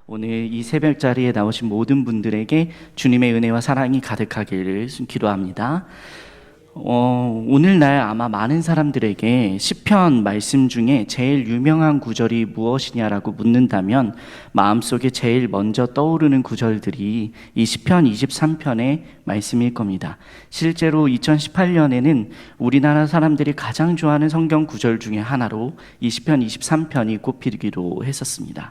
오늘 이 새벽 자리에 나오신 모든 분들에게 주님의 은혜와 사랑이 가득하기를 기도합니다. 오늘날 아마 많은 사람들에게 시편 말씀 중에 제일 유명한 구절이 무엇이냐라고 묻는다면 마음속에 제일 먼저 떠오르는 구절들이 이 시편 23편의 말씀일 겁니다. 실제로 2018년에는 우리나라 사람들이 가장 좋아하는 성경 구절 중에 하나로 이 시편 23편이 꼽히기도 했었습니다.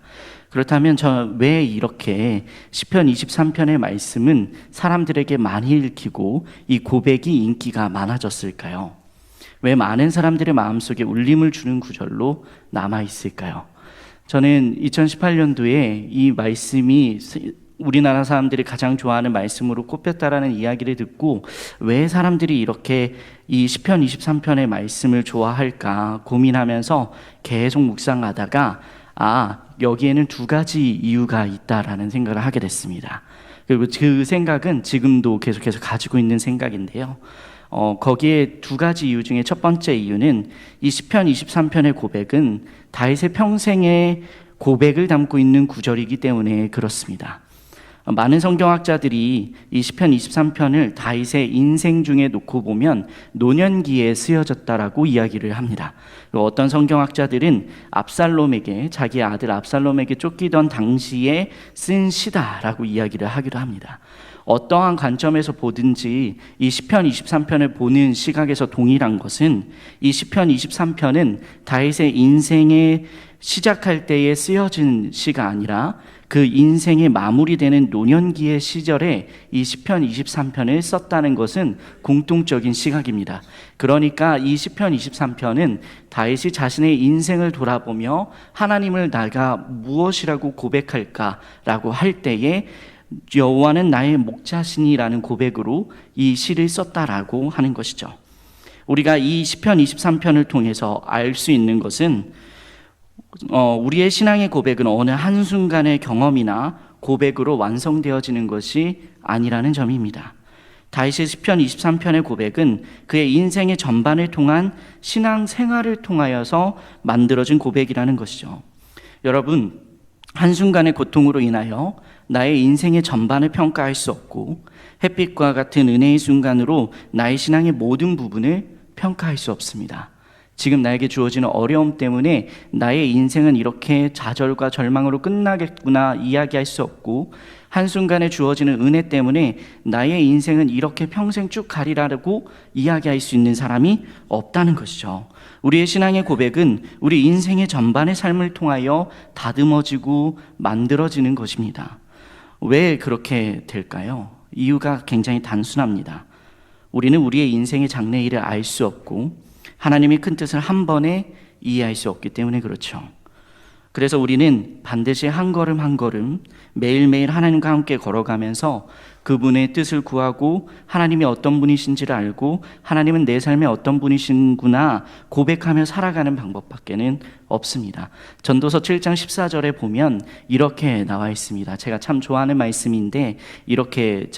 그렇다면 왜 이렇게 시편 23편의 말씀은 사람들에게 많이 읽히고 이 고백이 인기가 많아졌을까요? 왜 많은 사람들의 마음속에 울림을 주는 구절로 남아있을까요? 저는 2018년도에 이 말씀이 우리나라 사람들이 가장 좋아하는 말씀으로 꼽혔다라는 이야기를 듣고 왜 사람들이 이렇게 이 시편 23편의 말씀을 좋아할까 고민하면서 계속 묵상하다가 여기에는 두 가지 이유가 있다라는 생각을 하게 됐습니다. 그리고 그 생각은 지금도 계속해서 가지고 있는 생각인데요. 거기에 두 가지 이유 중에 첫 번째 이유는 이 시편 23편의 고백은 다윗의 평생의 고백을 담고 있는 구절이기 때문에 그렇습니다. 많은 성경학자들이 이 시편 23편을 다윗의 인생 중에 놓고 보면 노년기에 쓰여졌다라고 이야기를 합니다. 어떤 성경학자들은 압살롬에게, 자기 아들 압살롬에게 쫓기던 당시에 쓴 시다라고 이야기를 하기도 합니다. 어떠한 관점에서 보든지 이 시편 23편을 보는 시각에서 동일한 것은 이 시편 23편은 다윗의 인생에 시작할 때에 쓰여진 시가 아니라 그 인생의 마무리되는 노년기의 시절에 이 시편 23편을 썼다는 것은 공통적인 시각입니다. 그러니까 이 시편 23편은 다윗이 자신의 인생을 돌아보며 하나님을 내가 무엇이라고 고백할까라고 할 때에 여호와는 나의 목자시니라는 고백으로 이 시를 썼다라고 하는 것이죠. 우리가 이 시편 23편을 통해서 알 수 있는 것은 우리의 신앙의 고백은 어느 한순간의 경험이나 고백으로 완성되어지는 것이 아니라는 점입니다. 다윗의 시편 23편의 고백은 그의 인생의 전반을 통한 신앙 생활을 통하여서 만들어진 고백이라는 것이죠. 여러분, 한순간의 고통으로 인하여 나의 인생의 전반을 평가할 수 없고 햇빛과 같은 은혜의 순간으로 나의 신앙의 모든 부분을 평가할 수 없습니다. 지금 나에게 주어지는 어려움 때문에 나의 인생은 이렇게 좌절과 절망으로 끝나겠구나 이야기할 수 없고 한순간에 주어지는 은혜 때문에 나의 인생은 이렇게 평생 쭉 가리라고 이야기할 수 있는 사람이 없다는 것이죠. 우리의 신앙의 고백은 우리 인생의 전반의 삶을 통하여 다듬어지고 만들어지는 것입니다. 왜 그렇게 될까요? 이유가 굉장히 단순합니다. 우리는 우리의 인생의 장래일을 알 수 없고 하나님의 큰 뜻을 한 번에 이해할 수 없기 때문에 그렇죠. 그래서 우리는 반드시 한 걸음 한 걸음 매일매일 하나님과 함께 걸어가면서 그분의 뜻을 구하고 하나님이 어떤 분이신지를 알고 하나님은 내 삶에 어떤 분이신구나 고백하며 살아가는 방법밖에는 없습니다. 전도서 7장 14절에 보면 이렇게 나와 있습니다. 제가 참 좋아하는 말씀인데 이렇게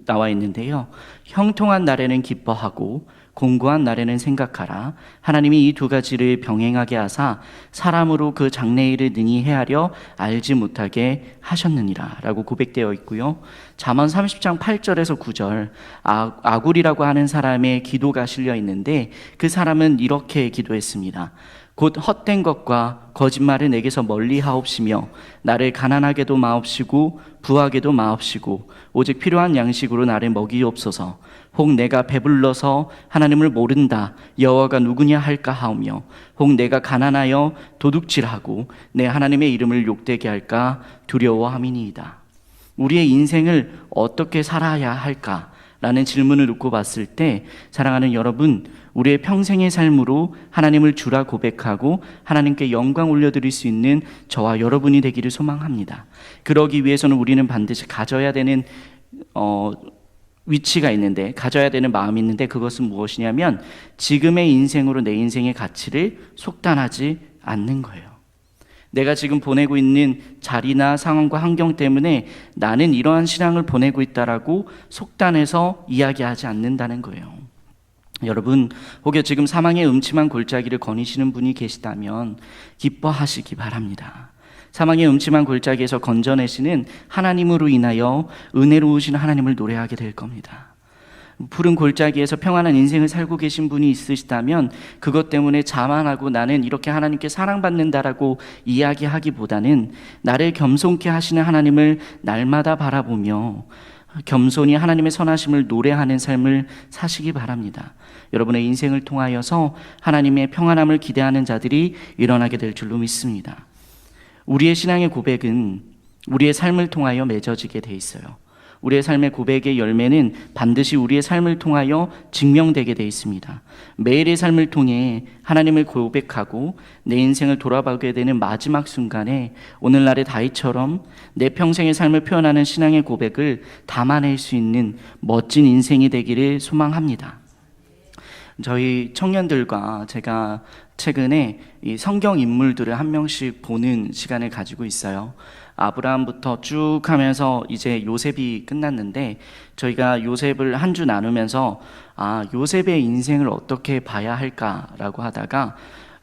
나와 있는데요. 형통한 날에는 기뻐하고 공고한 날에는 생각하라. 하나님이 이 두 가지를 병행하게 하사 사람으로 그 장래일을 능히 헤아려 알지 못하게 하셨느니라 라고 고백되어 있고요. 잠언 30장 8절에서 9절 아굴이라고 하는 사람의 기도가 실려 있는데 그 사람은 이렇게 기도했습니다. 곧 헛된 것과 거짓말을 내게서 멀리 하옵시며 나를 가난하게도 마옵시고 부하게도 마옵시고 오직 필요한 양식으로 나를 먹이옵소서. 혹 내가 배불러서 하나님을 모른다 여호와가 누구냐 할까 하오며 혹 내가 가난하여 도둑질하고 내 하나님의 이름을 욕되게 할까 두려워함이니이다. 우리의 인생을 어떻게 살아야 할까라는 질문을 놓고 봤을 때 사랑하는 여러분, 우리의 평생의 삶으로 하나님을 주라 고백하고 하나님께 영광 올려드릴 수 있는 저와 여러분이 되기를 소망합니다. 그러기 위해서는 우리는 반드시 가져야 되는 위치가 있는데, 가져야 되는 마음이 있는데 그것은 무엇이냐면 지금의 인생으로 내 인생의 가치를 속단하지 않는 거예요. 내가 지금 보내고 있는 자리나 상황과 환경 때문에 나는 이러한 신앙을 보내고 있다라고 속단해서 이야기하지 않는다는 거예요. 여러분, 혹여 지금 사망의 음침한 골짜기를 거니시는 분이 계시다면 기뻐하시기 바랍니다. 사망의 음침한 골짜기에서 건져내시는 하나님으로 인하여 은혜로우신 하나님을 노래하게 될 겁니다. 푸른 골짜기에서 평안한 인생을 살고 계신 분이 있으시다면 그것 때문에 자만하고 나는 이렇게 하나님께 사랑받는다라고 이야기하기보다는 나를 겸손케 하시는 하나님을 날마다 바라보며 겸손히 하나님의 선하심을 노래하는 삶을 사시기 바랍니다. 여러분의 인생을 통하여서 하나님의 평안함을 기대하는 자들이 일어나게 될 줄로 믿습니다. 우리의 신앙의 고백은 우리의 삶을 통하여 맺어지게 돼 있어요. 우리의 삶의 고백의 열매는 반드시 우리의 삶을 통하여 증명되게 돼 있습니다. 매일의 삶을 통해 하나님을 고백하고 내 인생을 돌아보게 되는 마지막 순간에 오늘날의 다윗처럼 내 평생의 삶을 표현하는 신앙의 고백을 담아낼 수 있는 멋진 인생이 되기를 소망합니다. 저희 청년들과 제가 최근에 이 성경 인물들을 한 명씩 보는 시간을 가지고 있어요. 아브라함부터 쭉 하면서 이제 요셉이 끝났는데 저희가 요셉을 한 주 나누면서 요셉의 인생을 어떻게 봐야 할까라고 하다가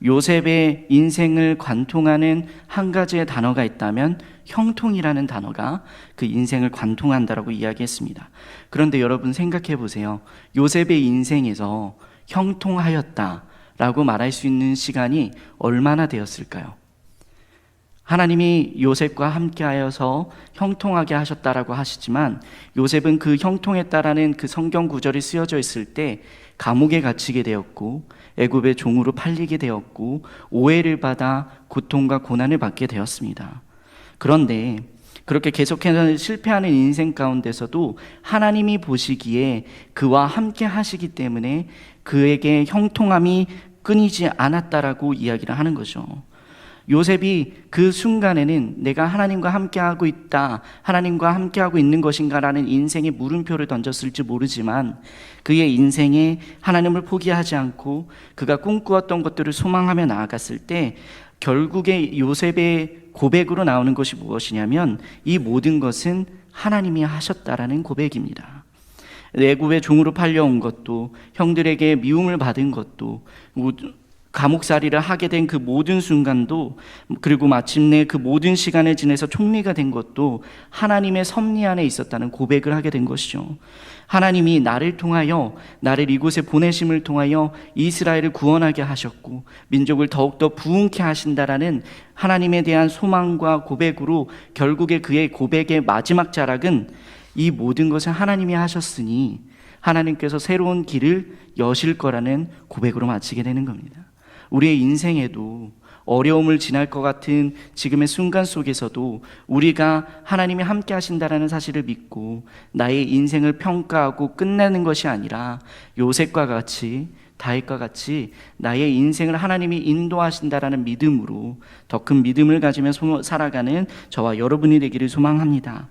요셉의 인생을 관통하는 한 가지의 단어가 있다면 형통이라는 단어가 그 인생을 관통한다라고 이야기했습니다. 그런데 여러분 생각해 보세요. 요셉의 인생에서 형통하였다라고 말할 수 있는 시간이 얼마나 되었을까요? 하나님이 요셉과 함께하여서 형통하게 하셨다라고 하시지만 요셉은 그 형통했다라는 그 성경 구절이 쓰여져 있을 때 감옥에 갇히게 되었고 애굽의 종으로 팔리게 되었고 오해를 받아 고통과 고난을 받게 되었습니다. 그런데 그렇게 계속해서 실패하는 인생 가운데서도 하나님이 보시기에 그와 함께 하시기 때문에 그에게 형통함이 끊이지 않았다라고 이야기를 하는 거죠. 요셉이 그 순간에는 내가 하나님과 함께하고 있다, 하나님과 함께하고 있는 것인가라는 인생의 물음표를 던졌을지 모르지만 그의 인생에 하나님을 포기하지 않고 그가 꿈꾸었던 것들을 소망하며 나아갔을 때 결국에 요셉의 고백으로 나오는 것이 무엇이냐면 이 모든 것은 하나님이 하셨다라는 고백입니다. 애굽의 종으로 팔려온 것도, 형들에게 미움을 받은 것도, 감옥살이를 하게 된 그 모든 순간도, 그리고 마침내 그 모든 시간을 지내서 총리가 된 것도 하나님의 섭리 안에 있었다는 고백을 하게 된 것이죠. 하나님이 나를 통하여, 나를 이곳에 보내심을 통하여 이스라엘을 구원하게 하셨고 민족을 더욱더 부흥케 하신다라는 하나님에 대한 소망과 고백으로 결국에 그의 고백의 마지막 자락은 이 모든 것을 하나님이 하셨으니 하나님께서 새로운 길을 여실 거라는 고백으로 마치게 되는 겁니다. 우리의 인생에도 어려움을 지날 것 같은 지금의 순간 속에서도 우리가 하나님이 함께 하신다라는 사실을 믿고 나의 인생을 평가하고 끝내는 것이 아니라 요셉과 같이, 다윗과 같이 나의 인생을 하나님이 인도하신다라는 믿음으로 더 큰 믿음을 가지며 살아가는 저와 여러분이 되기를 소망합니다.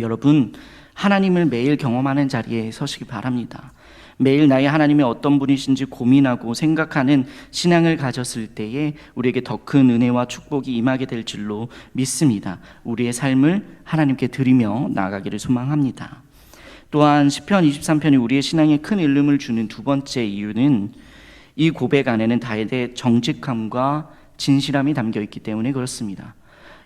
여러분, 하나님을 매일 경험하는 자리에 서시기 바랍니다. 매일 나의 하나님이 어떤 분이신지 고민하고 생각하는 신앙을 가졌을 때에 우리에게 더 큰 은혜와 축복이 임하게 될 줄로 믿습니다. 우리의 삶을 하나님께 드리며 나아가기를 소망합니다. 또한 시편 23편이 우리의 신앙에 큰 일름을 주는 두 번째 이유는 이 고백 안에는 다윗의 정직함과 진실함이 담겨 있기 때문에 그렇습니다.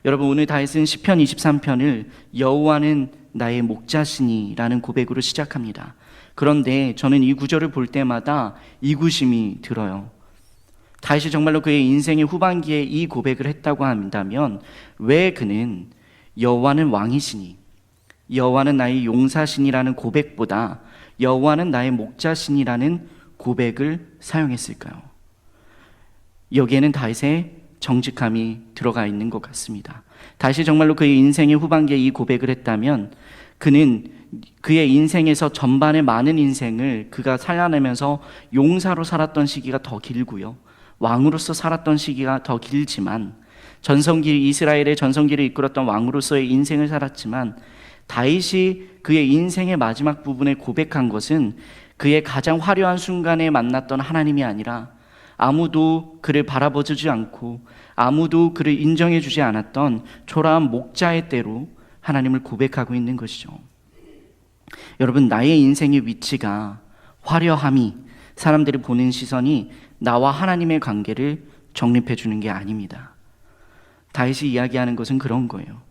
여러분, 오늘 다윗은 시편 23편을 여호와는 나의 목자시니라는 고백으로 시작합니다. 그런데 저는 이 구절을 볼 때마다 이구심이 들어요. 다윗이 정말로 그의 인생의 후반기에 이 고백을 했다고 한다면 왜 그는 여호와는 왕이시니, 여호와는 나의 용사시니라는 고백보다 여호와는 나의 목자시니라는 고백을 사용했을까요? 여기에는 다윗의 정직함이 들어가 있는 것 같습니다. 다윗이 정말로 그의 인생의 후반기에 이 고백을 했다면 그는 그의 인생에서 전반의 많은 인생을 그가 살아내면서 용사로 살았던 시기가 더 길고요, 왕으로서 살았던 시기가 더 길지만 이스라엘의 전성기를 이끌었던 왕으로서의 인생을 살았지만 다윗이 그의 인생의 마지막 부분에 고백한 것은 그의 가장 화려한 순간에 만났던 하나님이 아니라 아무도 그를 바라보지 않고 아무도 그를 인정해 주지 않았던 초라한 목자의 때로 하나님을 고백하고 있는 것이죠. 여러분, 나의 인생의 위치가, 화려함이, 사람들이 보는 시선이 나와 하나님의 관계를 정립해 주는 게 아닙니다. 다윗이 이야기하는 것은 그런 거예요.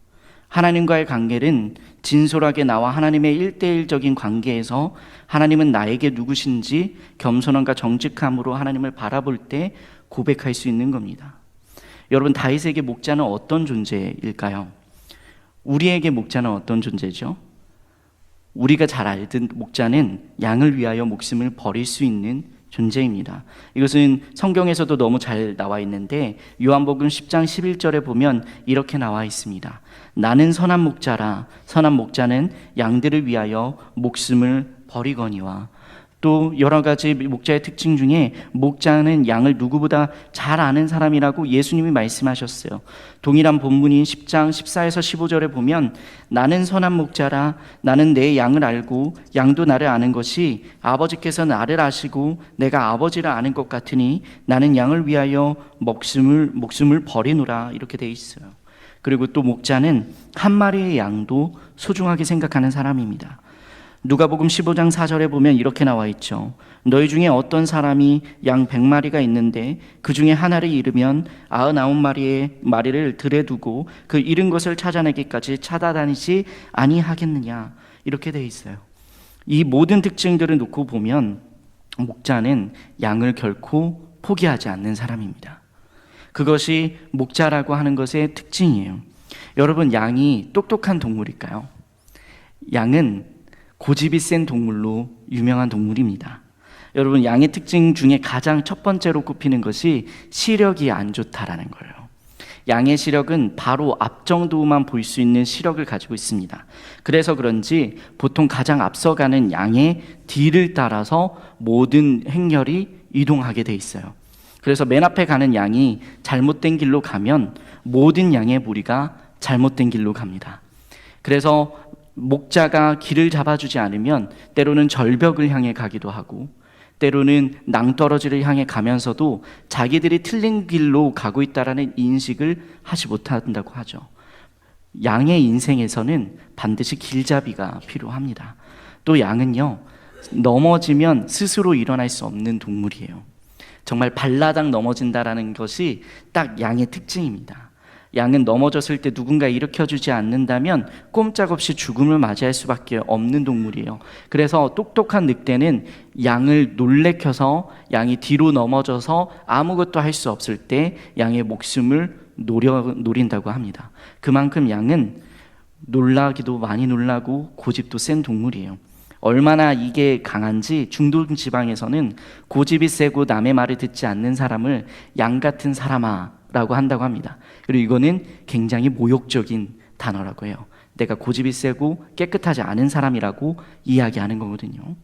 하나님과의 관계는 진솔하게 나와 하나님의 일대일적인 관계에서 하나님은 나에게 누구신지 겸손함과 정직함으로 하나님을 바라볼 때 고백할 수 있는 겁니다. 여러분, 다윗에게 목자는 어떤 존재일까요? 우리에게 목자는 어떤 존재죠? 우리가 잘 알듯 목자는 양을 위하여 목숨을 버릴 수 있는 존재입니다. 이것은 성경에서도 너무 잘 나와 있는데 요한복음 10장 11절에 보면 이렇게 나와 있습니다. 나는 선한 목자라. 선한 목자는 양들을 위하여 목숨을 버리거니와. 또 여러 가지 목자의 특징 중에 목자는 양을 누구보다 잘 아는 사람이라고 예수님이 말씀하셨어요. 동일한 본문인 10장 14에서 15절에 보면 나는 선한 목자라. 나는 내 양을 알고 양도 나를 아는 것이 아버지께서 나를 아시고 내가 아버지를 아는 것 같으니 나는 양을 위하여 목숨을 버리노라. 이렇게 돼 있어요. 그리고 또 목자는 한 마리의 양도 소중하게 생각하는 사람입니다. 누가복음 15장 4절에 보면 이렇게 나와 있죠. 너희 중에 어떤 사람이 양 100마리가 있는데 그 중에 하나를 잃으면 99마리를 들에 두고 그 잃은 것을 찾아내기까지 찾아다니지 아니하겠느냐. 이렇게 돼 있어요. 이 모든 특징들을 놓고 보면 목자는 양을 결코 포기하지 않는 사람입니다. 그것이 목자라고 하는 것의 특징이에요. 여러분, 양이 똑똑한 동물일까요? 양은 고집이 센 동물로 유명한 동물입니다. 여러분, 양의 특징 중에 가장 첫 번째로 꼽히는 것이 시력이 안 좋다라는 거예요. 양의 시력은 바로 앞 정도만 볼 수 있는 시력을 가지고 있습니다. 그래서 그런지 보통 가장 앞서가는 양의 뒤를 따라서 모든 행렬이 이동하게 돼 있어요. 그래서 맨 앞에 가는 양이 잘못된 길로 가면 모든 양의 무리가 잘못된 길로 갑니다. 그래서 목자가 길을 잡아주지 않으면 때로는 절벽을 향해 가기도 하고 때로는 낭떠러지를 향해 가면서도 자기들이 틀린 길로 가고 있다는 인식을 하지 못한다고 하죠. 양의 인생에서는 반드시 길잡이가 필요합니다. 또 양은요, 넘어지면 스스로 일어날 수 없는 동물이에요. 정말 발라당 넘어진다라는 것이 딱 양의 특징입니다. 양은 넘어졌을 때 누군가 일으켜주지 않는다면 꼼짝없이 죽음을 맞이할 수밖에 없는 동물이에요. 그래서 똑똑한 늑대는 양을 놀래켜서 양이 뒤로 넘어져서 아무것도 할 수 없을 때 양의 목숨을 노린다고 합니다. 그만큼 양은 놀라기도 많이 놀라고 고집도 센 동물이에요. 얼마나 이게 강한지 중동 지방에서는 고집이 세고 남의 말을 듣지 않는 사람을 양 같은 사람아 라고 한다고 합니다. 그리고 이거는 굉장히 모욕적인 단어라고 해요. 내가 고집이 세고 깨끗하지 않은 사람이라고 이야기하는 거거든요.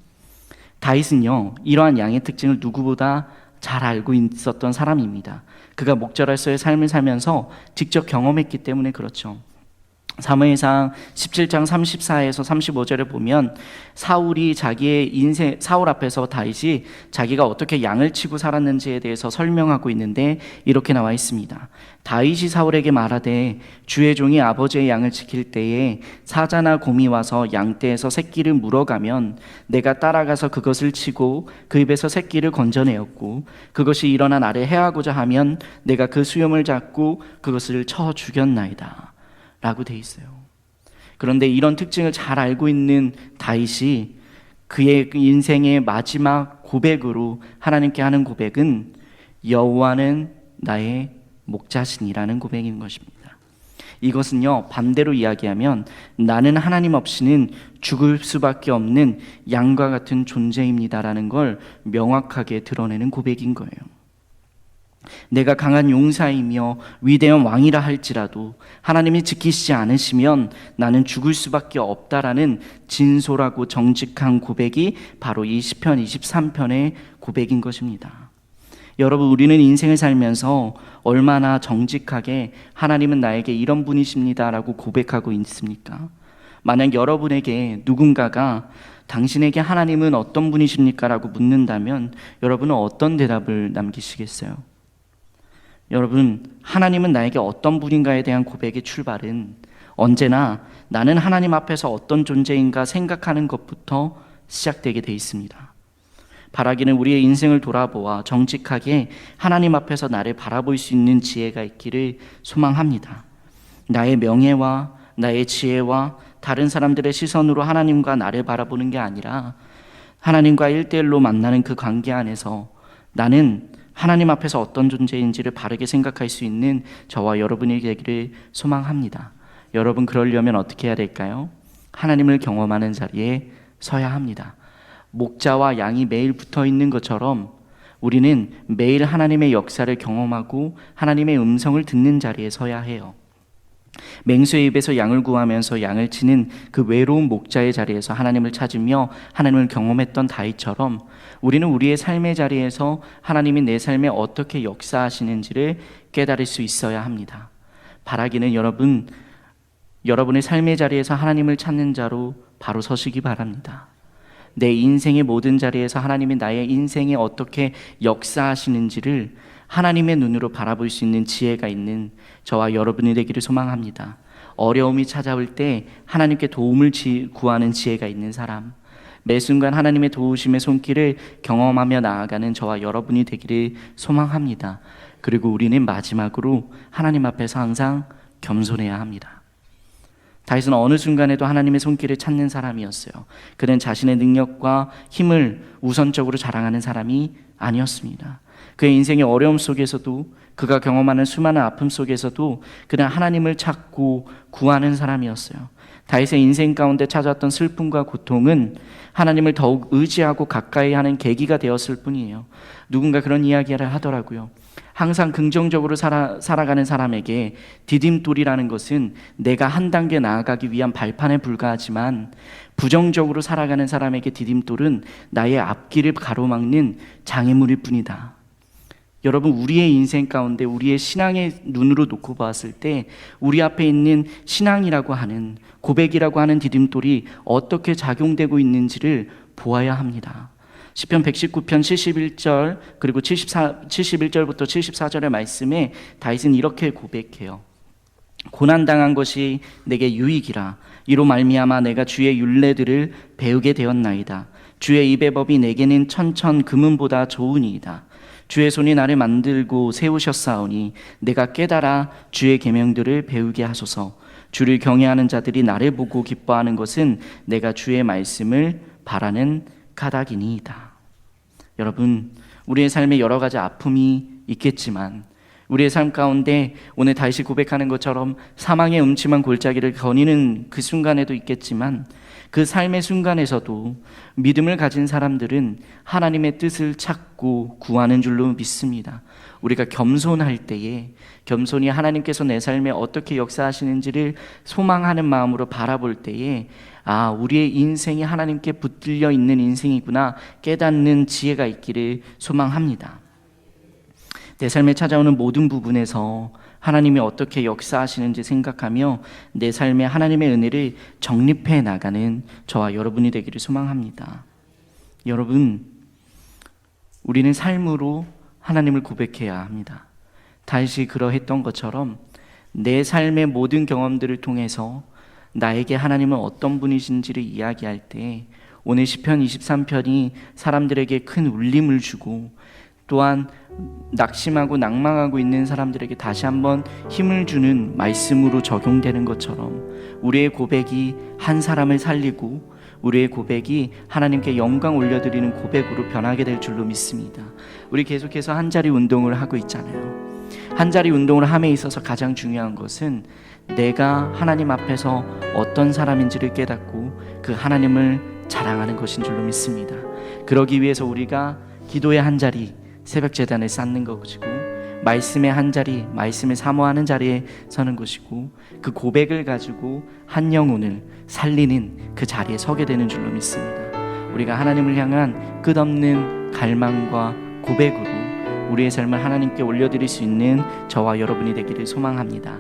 다윗은요, 이러한 양의 특징을 누구보다 잘 알고 있었던 사람입니다. 그가 목자로서의 삶을 살면서 직접 경험했기 때문에 그렇죠. 사무엘상 17장 34에서 35절에 보면 사울이 자기의 인생, 사울 앞에서 다윗이 자기가 어떻게 양을 치고 살았는지에 대해서 설명하고 있는데 이렇게 나와 있습니다. 다윗이 사울에게 말하되 주의 종이 아버지의 양을 지킬 때에 사자나 곰이 와서 양떼에서 새끼를 물어가면 내가 따라가서 그것을 치고 그 입에서 새끼를 건져내었고 그것이 일어나 나를 해하고자 하면 내가 그 수염을 잡고 그것을 쳐 죽였나이다 라고 돼 있어요. 그런데 이런 특징을 잘 알고 있는 다윗이 그의 인생의 마지막 고백으로 하나님께 하는 고백은 여호와는 나의 목자시니라는 고백인 것입니다. 이것은요, 반대로 이야기하면 나는 하나님 없이는 죽을 수밖에 없는 양과 같은 존재입니다라는 걸 명확하게 드러내는 고백인 거예요. 내가 강한 용사이며 위대한 왕이라 할지라도 하나님이 지키시지 않으시면 나는 죽을 수밖에 없다라는 진솔하고 정직한 고백이 바로 이 시편 23편의 고백인 것입니다. 여러분, 우리는 인생을 살면서 얼마나 정직하게 하나님은 나에게 이런 분이십니다라고 고백하고 있습니까? 만약 여러분에게 누군가가 당신에게 하나님은 어떤 분이십니까? 라고 묻는다면 여러분은 어떤 대답을 남기시겠어요? 여러분, 하나님은 나에게 어떤 분인가에 대한 고백의 출발은 언제나 나는 하나님 앞에서 어떤 존재인가 생각하는 것부터 시작되게 돼 있습니다. 바라기는 우리의 인생을 돌아보아 정직하게 하나님 앞에서 나를 바라볼 수 있는 지혜가 있기를 소망합니다. 나의 명예와 나의 지혜와 다른 사람들의 시선으로 하나님과 나를 바라보는 게 아니라 하나님과 1대1로 만나는 그 관계 안에서 나는 하나님 앞에서 어떤 존재인지를 바르게 생각할 수 있는 저와 여러분이 되기를 소망합니다. 여러분, 그러려면 어떻게 해야 될까요? 하나님을 경험하는 자리에 서야 합니다. 목자와 양이 매일 붙어 있는 것처럼 우리는 매일 하나님의 역사를 경험하고 하나님의 음성을 듣는 자리에 서야 해요. 맹수의 입에서 양을 구하면서 양을 치는 그 외로운 목자의 자리에서 하나님을 찾으며 하나님을 경험했던 다윗처럼 우리는 우리의 삶의 자리에서 하나님이 내 삶에 어떻게 역사하시는지를 깨달을 수 있어야 합니다. 바라기는 여러분의 삶의 자리에서 하나님을 찾는 자로 바로 서시기 바랍니다. 내 인생의 모든 자리에서 하나님이 나의 인생에 어떻게 역사하시는지를 하나님의 눈으로 바라볼 수 있는 지혜가 있는 저와 여러분이 되기를 소망합니다. 어려움이 찾아올 때 하나님께 도움을 구하는 지혜가 있는 사람, 매 순간 하나님의 도우심의 손길을 경험하며 나아가는 저와 여러분이 되기를 소망합니다. 그리고 우리는 마지막으로 하나님 앞에서 항상 겸손해야 합니다. 다윗은 어느 순간에도 하나님의 손길을 찾는 사람이었어요. 그는 자신의 능력과 힘을 우선적으로 자랑하는 사람이 아니었습니다. 그의 인생의 어려움 속에서도, 그가 경험하는 수많은 아픔 속에서도 그는 하나님을 찾고 구하는 사람이었어요. 다윗의 인생 가운데 찾아왔던 슬픔과 고통은 하나님을 더욱 의지하고 가까이 하는 계기가 되었을 뿐이에요. 누군가 그런 이야기를 하더라고요. 항상 긍정적으로 살아가는 사람에게 디딤돌이라는 것은 내가 한 단계 나아가기 위한 발판에 불과하지만, 부정적으로 살아가는 사람에게 디딤돌은 나의 앞길을 가로막는 장애물일 뿐이다. 여러분, 우리의 인생 가운데 우리의 신앙의 눈으로 놓고 봤을 때 우리 앞에 있는 신앙이라고 하는, 고백이라고 하는 디딤돌이 어떻게 작용되고 있는지를 보아야 합니다. 시편 119편 71절 그리고 71절부터 74절의 말씀에 다윗은 이렇게 고백해요. 고난당한 것이 내게 유익이라. 이로 말미암아 내가 주의 율례들을 배우게 되었나이다. 주의 입의 법이 내게는 천천 금은보다 좋으니이다. 주의 손이 나를 만들고 세우셨사오니 내가 깨달아 주의 계명들을 배우게 하소서. 주를 경외하는 자들이 나를 보고 기뻐하는 것은 내가 주의 말씀을 바라는 까닭이니이다. 여러분, 우리의 삶에 여러 가지 아픔이 있겠지만, 우리의 삶 가운데 오늘 다윗이 고백하는 것처럼 사망의 음침한 골짜기를 거니는 그 순간에도 있겠지만, 그 삶의 순간에서도 믿음을 가진 사람들은 하나님의 뜻을 찾고 구하는 줄로 믿습니다. 우리가 겸손할 때에, 겸손히 하나님께서 내 삶에 어떻게 역사하시는지를 소망하는 마음으로 바라볼 때에, 아, 우리의 인생이 하나님께 붙들려 있는 인생이구나 깨닫는 지혜가 있기를 소망합니다. 내 삶에 찾아오는 모든 부분에서 하나님이 어떻게 역사하시는지 생각하며 내 삶에 하나님의 은혜를 정립해 나가는 저와 여러분이 되기를 소망합니다. 여러분, 우리는 삶으로 하나님을 고백해야 합니다. 다윗이 그러했던 것처럼 내 삶의 모든 경험들을 통해서 나에게 하나님은 어떤 분이신지를 이야기할 때 오늘 시편 23편이 사람들에게 큰 울림을 주고, 또한 낙심하고 낭망하고 있는 사람들에게 다시 한번 힘을 주는 말씀으로 적용되는 것처럼 우리의 고백이 한 사람을 살리고 우리의 고백이 하나님께 영광 올려드리는 고백으로 변하게 될 줄로 믿습니다. 우리 계속해서 한자리 운동을 하고 있잖아요. 한자리 운동을 함에 있어서 가장 중요한 것은 내가 하나님 앞에서 어떤 사람인지를 깨닫고 그 하나님을 자랑하는 것인 줄로 믿습니다. 그러기 위해서 우리가 기도의 한자리, 새벽 제단을 쌓는 것이고, 말씀의 한자리, 말씀을 사모하는 자리에 서는 것이고, 그 고백을 가지고 한 영혼을 살리는 그 자리에 서게 되는 줄로 믿습니다. 우리가 하나님을 향한 끝없는 갈망과 고백으로 우리의 삶을 하나님께 올려드릴 수 있는 저와 여러분이 되기를 소망합니다.